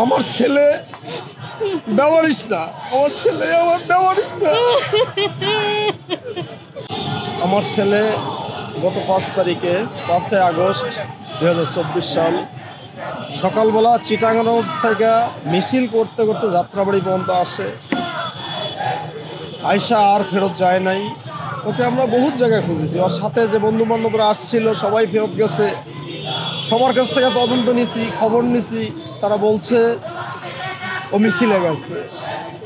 আমার ছেলে ব্যবহারিস না, আমার ছেলে আমার ব্যবহারিস না। আমার ছেলে গত 5 তারিখে 5 আগস্ট 2024 সাল সকালবেলা চিটাগাং রোড থেকে মিছিল করতে করতে যাত্রাবাড়ি পর্যন্ত আসে, আয়সা আর ফেরত যায় নাই। ওকে আমরা বহুত জায়গায় খুঁজেছি, ওর সাথে যে বন্ধু বান্ধবরা আসছিল সবাই ফেরত গেছে। সবার কাছ থেকে তদন্ত নিছি, খবর নিছি, তারা বলছে ও মিছিলে গেছে।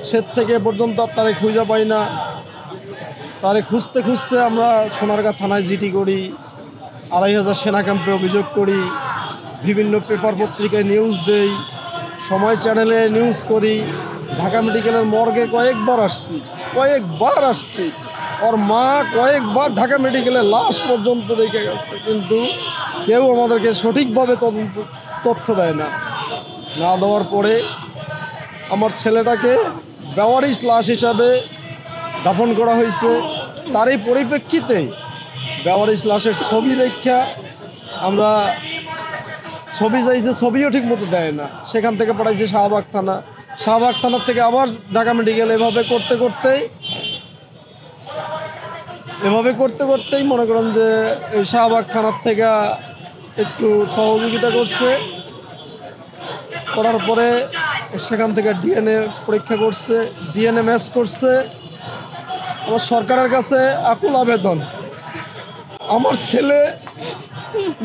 সে থেকে পর্যন্ত তারে খুঁজে পাই না। তারে খুঁজতে খুঁজতে আমরা সোনারগাঁ থানায় জিডি করি, 2500 সেনা ক্যাম্পে অভিযোগ করি, বিভিন্ন পেপার পত্রিকায় নিউজ দেই, সময় চ্যানেলে নিউজ করি, ঢাকা মেডিকেলের মর্গে কয়েকবার আসছি। ওর মা কয়েকবার ঢাকা মেডিকেলের লাশ পর্যন্ত দেখে গেছে, কিন্তু কেউ আমাদেরকে সঠিকভাবে তথ্য দেয় না। না দেওয়ার পরে আমার ছেলেটাকে বেওয়ারিশ লাশ হিসাবে দাফন করা হয়েছে। তারই পরিপ্রেক্ষিতে বেওয়ারিশ লাশের ছবি দেখা আমরা ছবি চাইছে, ছবিও ঠিক মতো দেয় না। সেখান থেকে পাঠাইছে শাহবাগ থানার থেকে আবার ঢাকা মেডিকেল। এভাবে করতেই মনে করেন যে এই শাহবাগ থানার থেকে একটু সহযোগিতা করার পরে সেখান থেকে ডিএনএ পরীক্ষা করছে, ডিএনএ ম্যাচ করছে। আমার সরকারের কাছে আকুল আবেদন, আমার ছেলে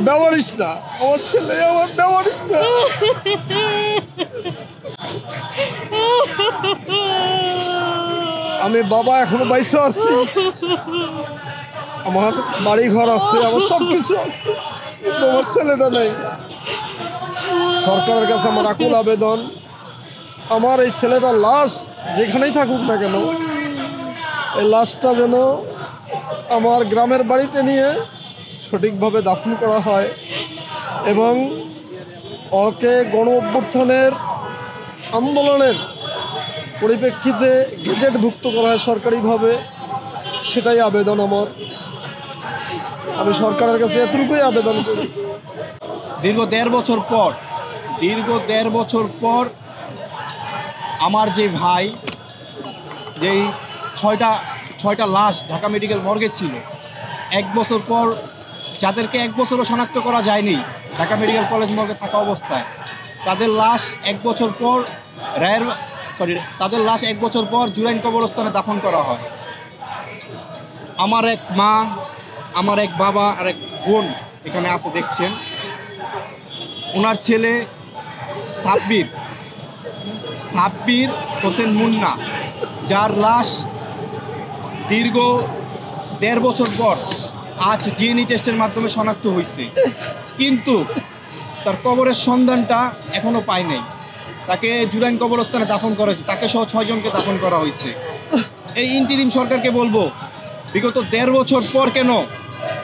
ব্যবহারিস না, আমার ছেলে আমার ব্যবহারিস না। আমি বাবা এখনো বাইসা আছি, আমার বাড়ি ঘর আছে, আমার সব কিছু আছে, কিন্তু আমার ছেলেটা নেই। সরকারের কাছে আমার আকুল আবেদন, আমার এই ছেলেটার লাশ যেখানেই থাকুক না কেন, এই লাশটা যেন আমার গ্রামের বাড়িতে নিয়ে সঠিকভাবে দাফন করা হয় এবং ওকে গণ অভ্যুত্থানের আন্দোলনের পরিপ্রেক্ষিতে গেজেটভুক্ত করা হয় সরকারিভাবে, সেটাই আবেদন আমার। আমি সরকারের কাছে এতটুকুই আবেদন করি। দীর্ঘ দেড় বছর পর আমার যে ভাই, যেই ছয়টা লাশ ঢাকা মেডিকেল মর্গে ছিল, 1 বছর পর যাদেরকে 1 বছরও শনাক্ত করা যায়নি ঢাকা মেডিকেল কলেজ মর্গে থাকা অবস্থায়, তাদের লাশ 1 বছর পর জুরাইন কবরস্থানে দাফন করা হয়। আমার এক মা, আমার এক বাবা আর এক বোন এখানে আছে দেখছেন। ওনার ছেলে সাব্বির হোসেন মুন্না, যার লাশ দীর্ঘ 1.5 বছর পর আজ ডিএনএ টেস্টের মাধ্যমে শনাক্ত হয়েছে, কিন্তু তার কবরের সন্ধানটা এখনও পায় নাই। তাকে জুরাইন কবরস্থানে দাফন করা হয়েছে, তাকে সহ 6 জনকে দাফন করা হয়েছে। এই ইন্টিরিম সরকারকে বলবো, বিগত 1.5 বছর পর কেন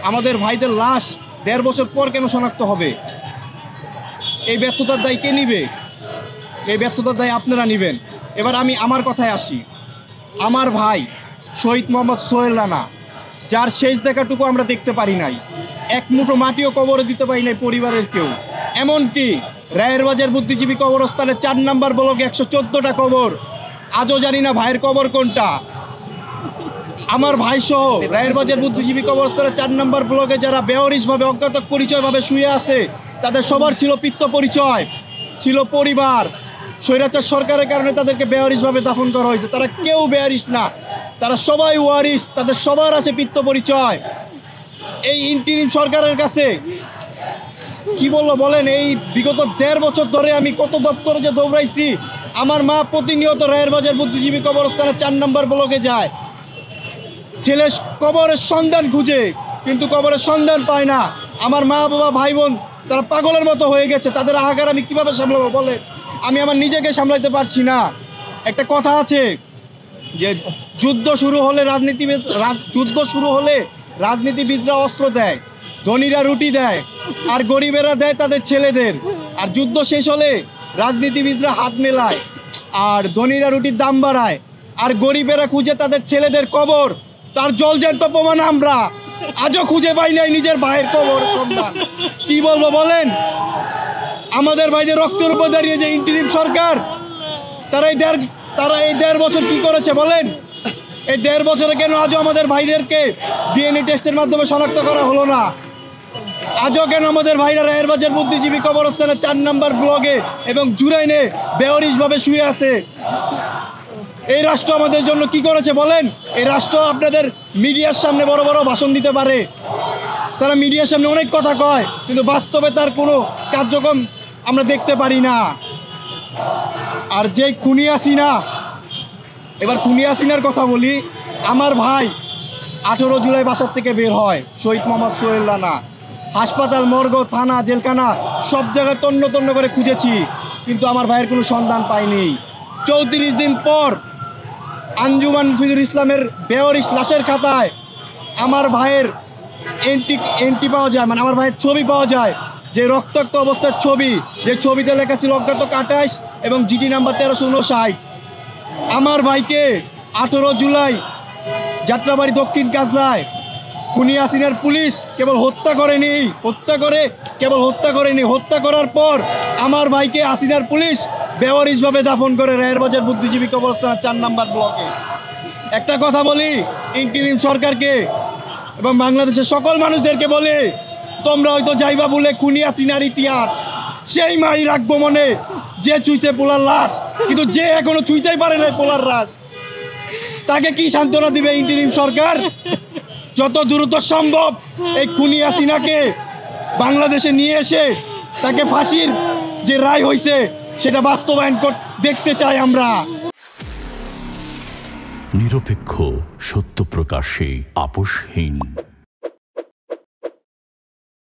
আমাদের ভাইদের লাশ 1.5 বছর পর কেন শনাক্ত হবে? এই ব্যর্থতার দায় কে নিবে? এই ব্যর্থতার দায় আপনারা নেবেন। এবার আমি আমার কথায় আসি। আমার ভাই শহীদ মোহাম্মদ সোহেল রানা, যার শেষ দেখাটুকু আমরা দেখতে পারি নাই, 1 মুঠো মাটিও কবরে দিতে পারি নাই পরিবারের কেউ। এমনকি রায়ের বাজার বুদ্ধিজীবী কবরস্থানে 4 নম্বর ব্লকে 114টা কবর, আজও জানি না ভাইয়ের কবর কোনটা। আমার ভাই সহ রায়ের বাজার বুদ্ধিজীবী কবরস্থানে 4 নম্বর ব্লকে যারা বেওয়ারিশভাবে অজ্ঞাত পরিচয়ভাবে শুয়ে আছে, তাদের সবার ছিল পিত্ত পরিচয়, ছিল পরিবার। স্বৈরাচার সরকারের কারণে তাদেরকে বেওয়ারিশভাবে দাফন করা হয়েছে। তারা কেউ বেওয়ারিশ না, তারা সবাই ওয়ারিশ, তাদের সবার আছে পিত্ত পরিচয়। এই ইন্টিরিম সরকারের কাছে কি বলবো বলেন? এই বিগত 1.5 বছর ধরে আমি কত দপ্তরে যে দৌড়াইছি। আমার মা প্রতিনিয়ত রায়ের বাজার বুদ্ধিজীবী কবরস্থানে 4 নম্বর ব্লকে যায়, ছেলে কবরের সন্ধান খুঁজে, কিন্তু কবরের সন্ধান পায় না। আমার মা বাবা ভাই বোন তারা পাগলের মতো হয়ে গেছে। তাদের আহাকার আমি কীভাবে সামলাবো বলে? আমি আমার নিজেকে সামলাইতে পারছি না। একটা কথা আছে যে যুদ্ধ শুরু হলে রাজনীতিবিদরা অস্ত্র দেয়, ধনীরা রুটি দেয়, আর গরিবেরা দেয় তাদের ছেলেদের। আর যুদ্ধ শেষ হলে রাজনীতিবিদরা হাত মেলায়, আর ধনীরা রুটির দাম বাড়ায়, আর গরিবেরা খুঁজে তাদের ছেলেদের কবর। তার জলজ্যান্ত প্রমাণ আমরা আজও খুঁজে পাই নাই নিজের ভাইয়ের কবর। কি বলবো বলেন? আমাদের ভাইদের রক্তের উপর দাঁড়িয়ে যে ইন্টারিম সরকার, তারা এই দেড় বছর কি করেছে বলেন? এই 1.5 বছরে কেন আজও আমাদের ভাইদেরকে ডিএনএ টেস্টের মাধ্যমে শনাক্ত করা হলো না? আজও কেন আমাদের ভাইরা রায়ের বাজার বুদ্ধিজীবী কবরস্থানের 4 নম্বর ব্লকে এবং জুরাইনে বেওয়ারিশভাবে শুয়ে আছে? এই রাষ্ট্র আমাদের জন্য কি করেছে বলেন? এই রাষ্ট্র আপনাদের মিডিয়ার সামনে বড় বড় ভাষণ দিতে পারে, তারা মিডিয়ার সামনে অনেক কথা কয়, কিন্তু বাস্তবে তার কোনো কার্যক্রম আমরা দেখতে পারি না। আর যে খুনি হাসিনা, এবার খুনি হাসিনার কথা বলি। আমার ভাই 18 জুলাই বাসার থেকে বের হয়, শহীদ মোহাম্মদ সোহেল রানা। হাসপাতাল, মর্গ, থানা, জেলখানা সব জায়গায় তন্ন তন্ন করে খুঁজেছি, কিন্তু আমার ভাইয়ের কোনো সন্ধান পাইনি। 34 দিন পর আঞ্জুমান মুফিদুল ইসলামের বেওয়ারিশ লাশের খাতায় আমার ভাইয়ের এন্ট্রি পাওয়া যায়, মানে আমার ভাইয়ের ছবি পাওয়া যায়, যে রক্তাক্ত অবস্থার ছবি, যে ছবিতে লেখা ছিল অজ্ঞাত 28 এবং জিডি নাম্বার 1359। আমার ভাইকে 18 জুলাই যাত্রাবাড়ি দক্ষিণ কাজলায় খুনি হাসিনার পুলিশ কেবল হত্যা করেনি, হত্যা করার পর আমার ভাইকে হাসিনার পুলিশ বেওয়ারিশভাবে দাফন করে রায়ের বাজার বুদ্ধিজীবী কবরস্থানের 4 নম্বর ব্লকে। একটা কথা বলি ইন্টারিম সরকারকে এবং বাংলাদেশের সকল মানুষদেরকে বলে, তোমরা হয়তো যাইবা বলে খুনি হাসিনার ইতিহাস সেই মাই রাখবো মনে, যে চুইতে পোলার লাশ, কিন্তু যে এখনো চুইতেই পারে না পোলার লাশ, তাকে কি সান্ত্বনা দিবে ইন্টারিম সরকার? যত দ্রুত সম্ভব এই খুনি হাসিনাকে বাংলাদেশে নিয়ে এসে তাকে ফাঁসির যে রায় হয়েছে সেটা বাস্তবায়ন দেখতে চাই আমরা। নিরপেক্ষ, সত্য প্রকাশে আপোষহীন।